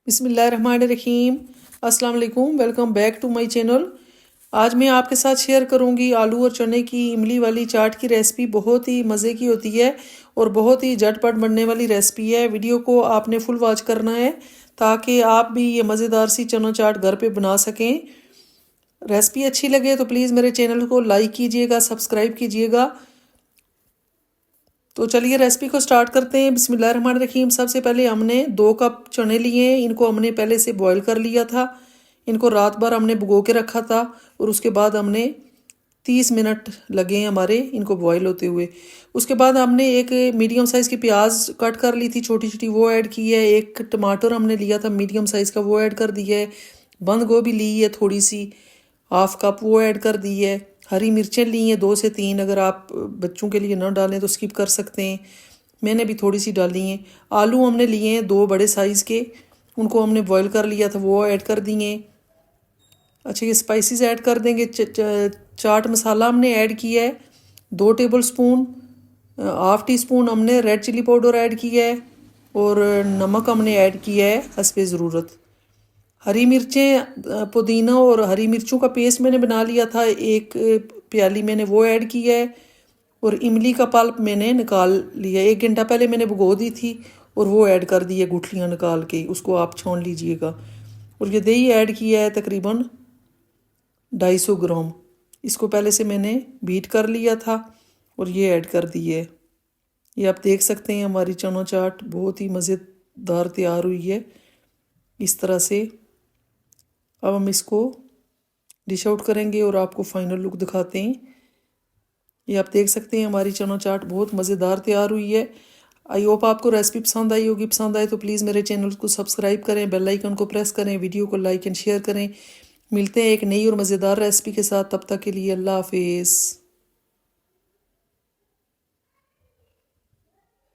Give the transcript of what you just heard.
बिस्मिल्लाहिर्रहमानिर्रहीम। अस्सलाम वालेकुम। Welcome back to my channel. आज मैं आपके साथ शेयर करूंगी आलू और चने की इमली वाली चाट की रेसिपी। बहुत ही मज़े की होती है और बहुत ही झटपट बनने वाली रेसिपी है। वीडियो को आपने फुल वॉच करना है ताकि आप भी ये मज़ेदार सी चना चाट घर पे बना सकें। रेसिपी अच्छी लगे तो प्लीज़ मेरे चैनल को लाइक कीजिएगा, सब्सक्राइब कीजिएगा। तो चलिए रेसिपी को स्टार्ट करते हैं। बिस्मिल्लाहिर्रहमानिर्रहीम। सबसे पहले हमने 2 कप चने लिए हैं। इनको हमने पहले से बॉईल कर लिया था। इनको रात भर हमने भिगो के रखा था और उसके बाद हमने 30 मिनट लगे हमारे इनको बॉईल होते हुए। उसके बाद हमने एक मीडियम साइज़ की प्याज कट कर ली थी छोटी छोटी, वो ऐड की है। एक टमाटर हमने लिया था मीडियम साइज़ का, वो ऐड कर दिया है। बंद गोभी ली है थोड़ी सी, 1/2 कप, वो ऐड कर दी है। हरी मिर्चें ली हैं 2 से 3, अगर आप बच्चों के लिए ना डालें तो स्किप कर सकते हैं। मैंने भी थोड़ी सी डाली हैं। आलू हमने लिए हैं 2 बड़े साइज़ के, उनको हमने बॉईल कर लिया था, वो ऐड कर दिए। अच्छा, ये स्पाइसेस ऐड कर देंगे। चाट मसाला हमने ऐड किया है 2 टेबल स्पून। 1/2 टी स्पून हमने रेड चिली पाउडर ऐड किया है और नमक हमने ऐड किया है हस्बे ज़रूरत। हरी मिर्चें, पुदीना और हरी मिर्चों का पेस्ट मैंने बना लिया था 1 प्याली, मैंने वो ऐड किया है। और इमली का पल्प मैंने निकाल लिया, 1 घंटा पहले मैंने भिगो दी थी और वो ऐड कर दी है गुठलियाँ निकाल के, उसको आप छोन लीजिएगा। और ये दही ऐड किया है तकरीबन 250 ग्राम। इसको पहले से मैंने बीट कर लिया था और ये ऐड कर दी है। ये आप देख सकते हैं हमारी चना चाट बहुत ही मज़ेदार तैयार हुई है इस तरह से। अब हम इसको डिश आउट करेंगे और आपको फाइनल लुक दिखाते हैं। ये आप देख सकते हैं हमारी चना चाट बहुत मज़ेदार तैयार हुई है। आई होप आपको रेसिपी पसंद आई होगी। पसंद आए तो प्लीज़ मेरे चैनल को सब्सक्राइब करें, बेल आइकन को प्रेस करें, वीडियो को लाइक एंड शेयर करें। मिलते हैं एक नई और मज़ेदार रेसिपी के साथ। तब तक के लिए अल्लाह हाफिज़।